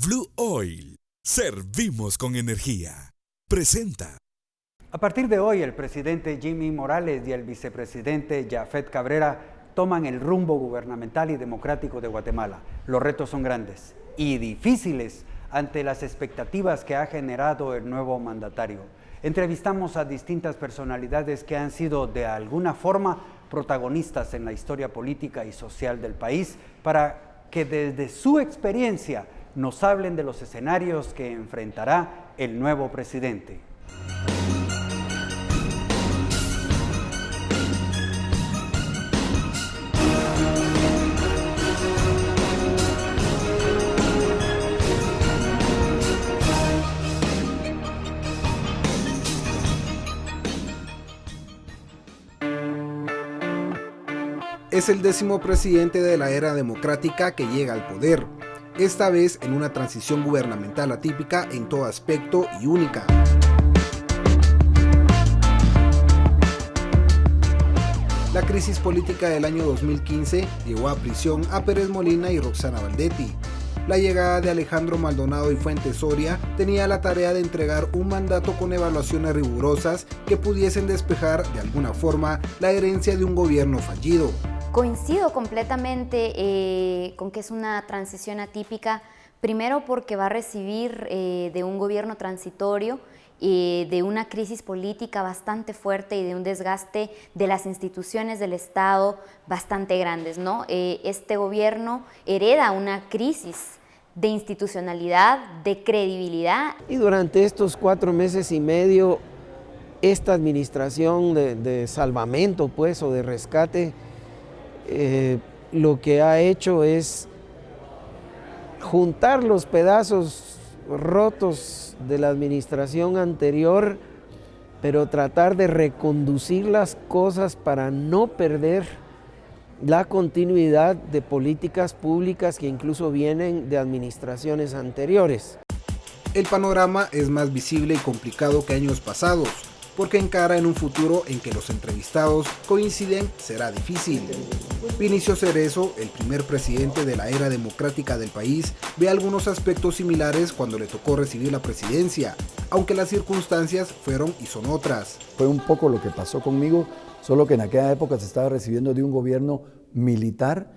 Blue Oil. Servimos con energía. Presenta. A partir de hoy, el presidente Jimmy Morales y el vicepresidente Jafet Cabrera toman el rumbo gubernamental y democrático de Guatemala. Los retos son grandes y difíciles ante las expectativas que ha generado el nuevo mandatario. Entrevistamos a distintas personalidades que han sido de alguna forma protagonistas en la historia política y social del país para que desde su experiencia nos hablen de los escenarios que enfrentará el nuevo presidente. Es el 10º presidente de la era democrática que llega al poder, esta vez en una transición gubernamental atípica en todo aspecto y única. La crisis política del año 2015 llevó a prisión a Pérez Molina y Roxana Valdetti. La llegada de Alejandro Maldonado y Fuentes Soria tenía la tarea de entregar un mandato con evaluaciones rigurosas que pudiesen despejar de alguna forma la herencia de un gobierno fallido. Coincido completamente con que es una transición atípica, primero porque va a recibir de un gobierno transitorio, de una crisis política bastante fuerte y de un desgaste de las instituciones del Estado bastante grandes, ¿no? Este gobierno hereda una crisis de institucionalidad, de credibilidad. Y durante estos 4 meses y medio, esta administración de salvamento, pues, o de rescate, lo que ha hecho es juntar los pedazos rotos de la administración anterior, pero tratar de reconducir las cosas para no perder la continuidad de políticas públicas que incluso vienen de administraciones anteriores. El panorama es más visible y complicado que años pasados, porque encara en un futuro en que los entrevistados coinciden será difícil. Vinicio Cerezo, el primer presidente de la era democrática del país, ve algunos aspectos similares cuando le tocó recibir la presidencia, aunque las circunstancias fueron y son otras. Fue un poco lo que pasó conmigo, solo que en aquella época se estaba recibiendo de un gobierno militar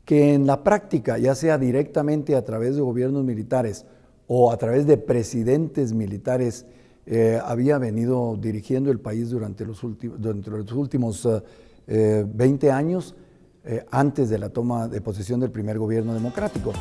que en la práctica, ya sea directamente a través de gobiernos militares o a través de presidentes militares, había venido dirigiendo el país durante los últimos 20 años antes de la toma de posesión del primer gobierno democrático.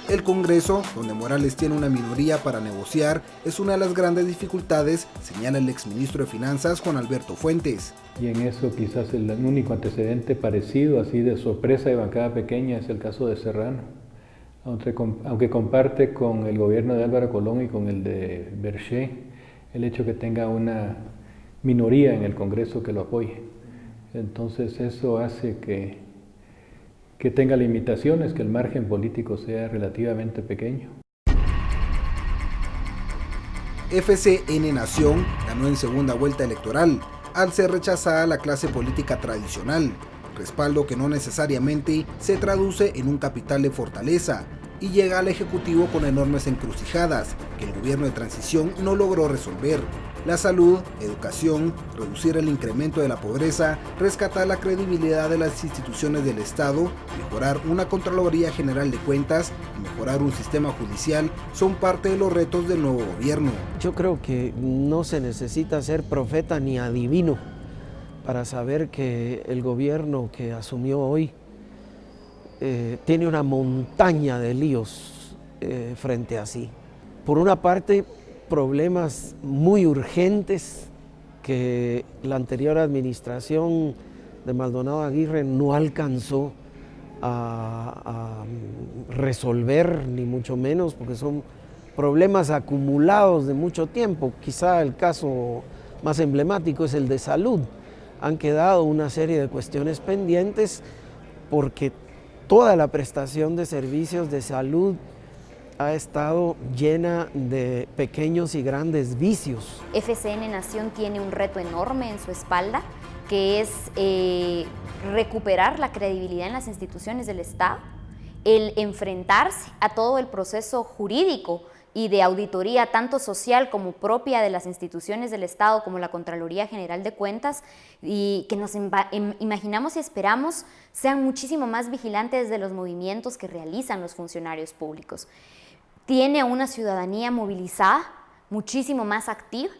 El Congreso, donde Morales tiene una minoría para negociar, es una de las grandes dificultades, señala el exministro de Finanzas Juan Alberto Fuentes. Y en eso quizás el único antecedente parecido, así de sorpresa de bancada pequeña, es el caso de Serrano. Aunque comparte con el gobierno de Álvaro Colón y con el de Berché, el hecho que tenga una minoría en el Congreso que lo apoye. Entonces eso hace que tenga limitaciones, que el margen político sea relativamente pequeño. FCN Nación ganó en segunda vuelta electoral, al ser rechazada la clase política tradicional, respaldo que no necesariamente se traduce en un capital de fortaleza y llega al Ejecutivo con enormes encrucijadas que el gobierno de transición no logró resolver. La salud, educación, reducir el incremento de la pobreza, rescatar la credibilidad de las instituciones del Estado, mejorar una Contraloría General de Cuentas y mejorar un sistema judicial son parte de los retos del nuevo gobierno. Yo creo que no se necesita ser profeta ni adivino para saber que el gobierno que asumió hoy tiene una montaña de líos frente a sí. Por una parte, problemas muy urgentes que la anterior administración de Maldonado Aguirre no alcanzó a resolver, ni mucho menos, porque son problemas acumulados de mucho tiempo. Quizá el caso más emblemático es el de salud. Han quedado una serie de cuestiones pendientes porque toda la prestación de servicios de salud ha estado llena de pequeños y grandes vicios. FCN Nación tiene un reto enorme en su espalda, que es recuperar la credibilidad en las instituciones del Estado el enfrentarse a todo el proceso jurídico y de auditoría, tanto social como propia de las instituciones del Estado, como la Contraloría General de Cuentas, y que nos imaginamos y esperamos sean muchísimo más vigilantes de los movimientos que realizan los funcionarios públicos. Tiene una ciudadanía movilizada, muchísimo más activa,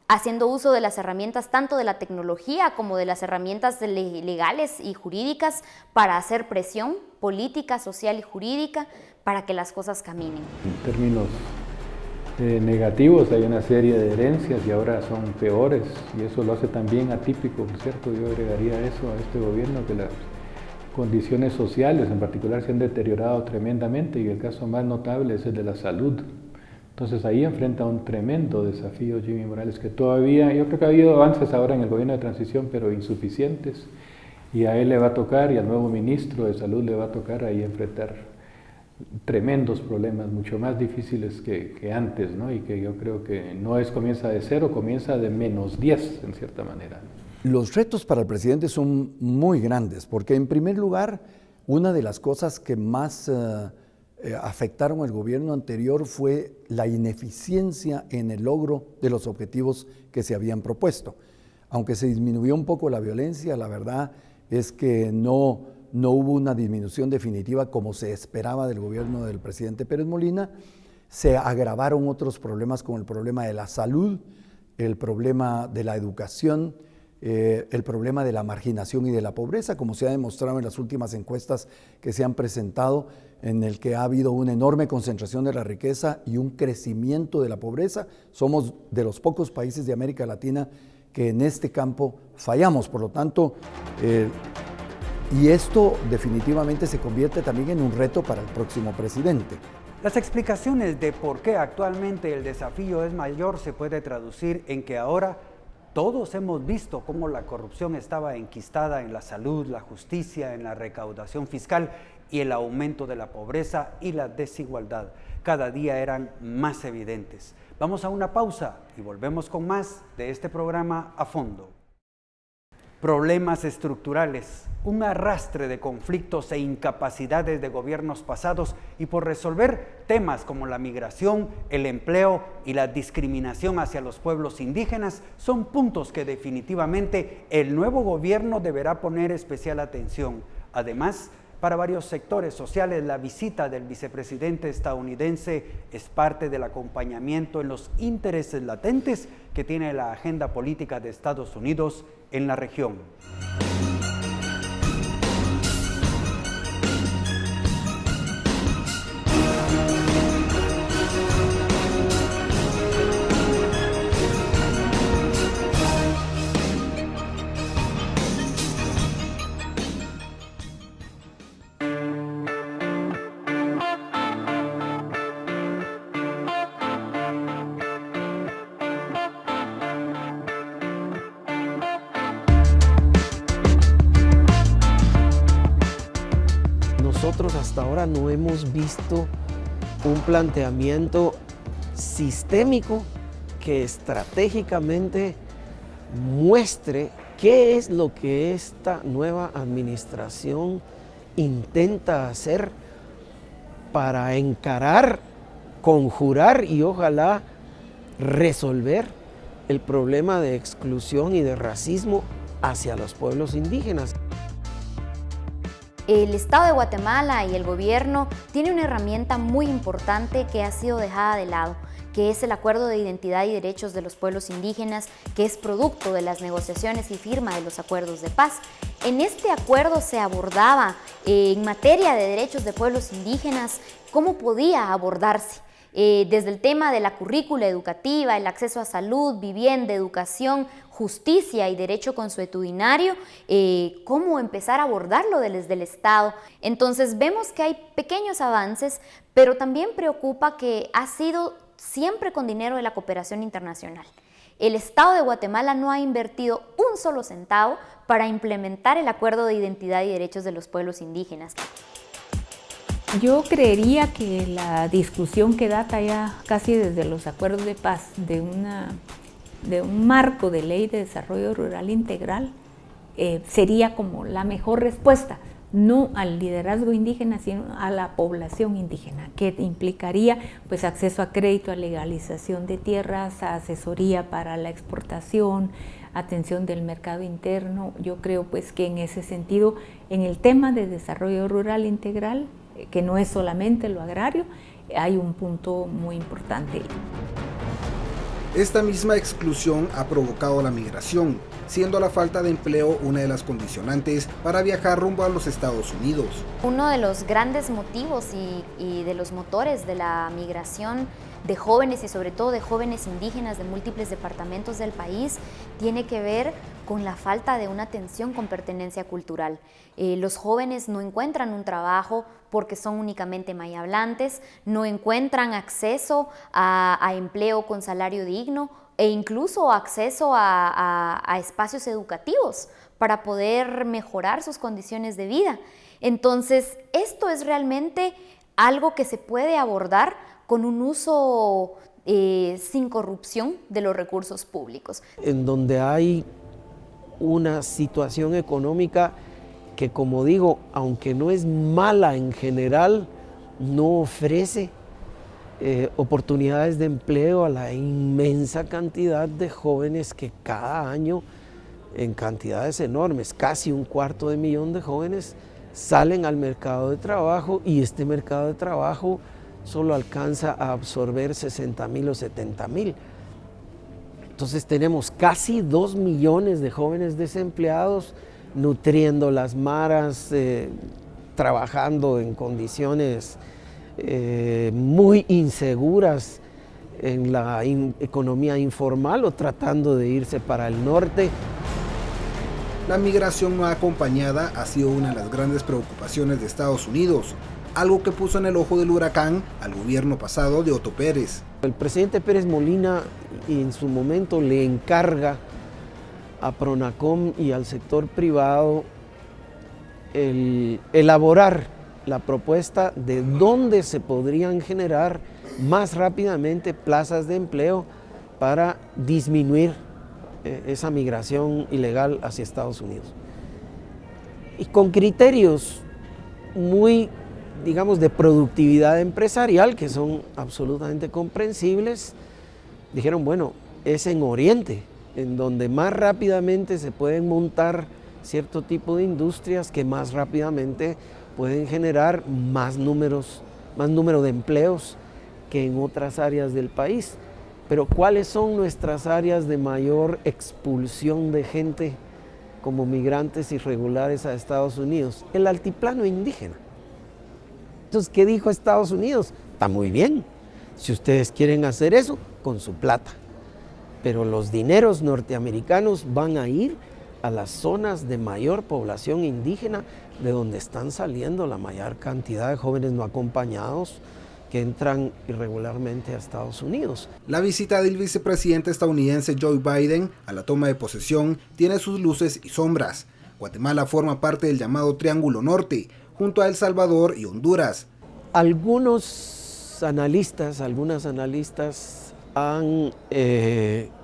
haciendo uso de las herramientas tanto de la tecnología como de las herramientas legales y jurídicas para hacer presión política, social y jurídica para que las cosas caminen. En términos negativos hay una serie de herencias y ahora son peores, y eso lo hace también atípico, ¿cierto? Yo agregaría eso a este gobierno, que las condiciones sociales en particular se han deteriorado tremendamente, y el caso más notable es el de la salud. Entonces ahí enfrenta un tremendo desafío Jimmy Morales, que todavía, yo creo que ha habido avances ahora en el gobierno de transición, pero insuficientes, y a él le va a tocar, y al nuevo ministro de Salud le va a tocar ahí enfrentar tremendos problemas, mucho más difíciles que antes, ¿no? Y que yo creo que no comienza de cero, comienza de -10 en cierta manera. Los retos para el presidente son muy grandes, porque en primer lugar, una de las cosas que más afectaron al gobierno anterior fue la ineficiencia en el logro de los objetivos que se habían propuesto. Aunque se disminuyó un poco la violencia, la verdad es que no hubo una disminución definitiva como se esperaba del gobierno del presidente Pérez Molina. Se agravaron otros problemas como el problema de la salud, el problema de la educación, el problema de la marginación y de la pobreza, como se ha demostrado en las últimas encuestas que se han presentado, en el que ha habido una enorme concentración de la riqueza y un crecimiento de la pobreza. Somos de los pocos países de América Latina que en este campo fallamos, por lo tanto, y esto definitivamente se convierte también en un reto para el próximo presidente. Las explicaciones de por qué actualmente el desafío es mayor se puede traducir en que ahora todos hemos visto cómo la corrupción estaba enquistada en la salud, la justicia, en la recaudación fiscal y el aumento de la pobreza y la desigualdad. Cada día eran más evidentes. Vamos a una pausa y volvemos con más de este programa A Fondo. Problemas estructurales, un arrastre de conflictos e incapacidades de gobiernos pasados, y por resolver temas como la migración, el empleo y la discriminación hacia los pueblos indígenas son puntos que definitivamente el nuevo gobierno deberá poner especial atención. Además, para varios sectores sociales, la visita del vicepresidente estadounidense es parte del acompañamiento en los intereses latentes que tiene la agenda política de Estados Unidos en la región. Nosotros hasta ahora no hemos visto un planteamiento sistémico que estratégicamente muestre qué es lo que esta nueva administración intenta hacer para encarar, conjurar y ojalá resolver el problema de exclusión y de racismo hacia los pueblos indígenas. El Estado de Guatemala y el gobierno tiene una herramienta muy importante que ha sido dejada de lado, que es el Acuerdo de Identidad y Derechos de los Pueblos Indígenas, que es producto de las negociaciones y firma de los acuerdos de paz. En este acuerdo se abordaba en materia de derechos de pueblos indígenas cómo podía abordarse. Desde el tema de la currícula educativa, el acceso a salud, vivienda, educación, justicia y derecho consuetudinario, cómo empezar a abordarlo desde el Estado. Entonces vemos que hay pequeños avances, pero también preocupa que ha sido siempre con dinero de la cooperación internacional. El Estado de Guatemala no ha invertido un solo centavo para implementar el Acuerdo de Identidad y Derechos de los Pueblos Indígenas. Yo creería que la discusión que data ya casi desde los acuerdos de paz de un marco de ley de desarrollo rural integral sería como la mejor respuesta no al liderazgo indígena, sino a la población indígena, que implicaría pues acceso a crédito, a legalización de tierras, a asesoría para la exportación, atención del mercado interno. Yo creo pues que en ese sentido, en el tema de desarrollo rural integral, que no es solamente lo agrario, hay un punto muy importante. Esta misma exclusión ha provocado la migración, siendo la falta de empleo una de las condicionantes para viajar rumbo a los Estados Unidos. Uno de los grandes motivos y de los motores de la migración de jóvenes y sobre todo de jóvenes indígenas de múltiples departamentos del país tiene que ver con la falta de una atención con pertenencia cultural. Los jóvenes no encuentran un trabajo porque son únicamente mayablantes, no encuentran acceso a empleo con salario digno e incluso acceso a espacios educativos para poder mejorar sus condiciones de vida. Entonces, esto es realmente algo que se puede abordar con un uso sin corrupción de los recursos públicos. En donde hay una situación económica que, como digo, aunque no es mala en general, no ofrece oportunidades de empleo a la inmensa cantidad de jóvenes que cada año, en cantidades enormes, casi 250.000 de jóvenes, salen al mercado de trabajo, y este mercado de trabajo solo alcanza a absorber 60.000 o 70.000. Entonces tenemos casi 2 millones de jóvenes desempleados nutriendo las maras, trabajando en condiciones muy inseguras en la economía informal o tratando de irse para el norte. La migración no acompañada ha sido una de las grandes preocupaciones de Estados Unidos, algo que puso en el ojo del huracán al gobierno pasado de Otto Pérez. El presidente Pérez Molina en su momento le encarga a Pronacom y al sector privado el elaborar la propuesta de dónde se podrían generar más rápidamente plazas de empleo para disminuir esa migración ilegal hacia Estados Unidos. Y con criterios muy, digamos, de productividad empresarial, que son absolutamente comprensibles, dijeron, bueno, es en Oriente, en donde más rápidamente se pueden montar cierto tipo de industrias que más rápidamente pueden generar más número de empleos que en otras áreas del país. Pero ¿cuáles son nuestras áreas de mayor expulsión de gente como migrantes irregulares a Estados Unidos? El altiplano indígena. Entonces, ¿qué dijo Estados Unidos? Está muy bien, si ustedes quieren hacer eso, con su plata. Pero los dineros norteamericanos van a ir a las zonas de mayor población indígena, de donde están saliendo la mayor cantidad de jóvenes no acompañados que entran irregularmente a Estados Unidos. La visita del vicepresidente estadounidense Joe Biden a la toma de posesión tiene sus luces y sombras. Guatemala forma parte del llamado Triángulo Norte, junto a El Salvador y Honduras. Algunas analistas han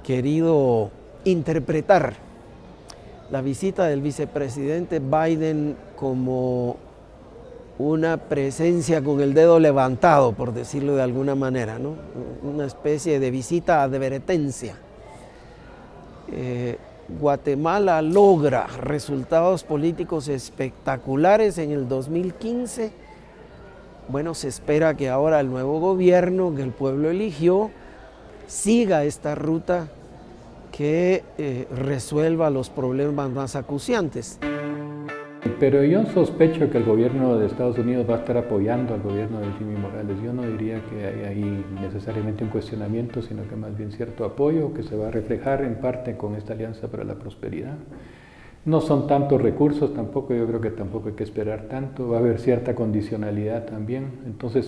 querido interpretar la visita del vicepresidente Biden como una presencia con el dedo levantado, por decirlo de alguna manera, ¿no? Una especie de visita advertencia. Guatemala logra resultados políticos espectaculares en el 2015. Bueno, se espera que ahora el nuevo gobierno que el pueblo eligió siga esta ruta que resuelva los problemas más acuciantes. Pero yo sospecho que el gobierno de Estados Unidos va a estar apoyando al gobierno de Jimmy Morales. Yo no diría que hay ahí necesariamente un cuestionamiento, sino que más bien cierto apoyo que se va a reflejar en parte con esta Alianza para la Prosperidad. No son tantos recursos tampoco, yo creo que tampoco hay que esperar tanto, va a haber cierta condicionalidad también. Entonces,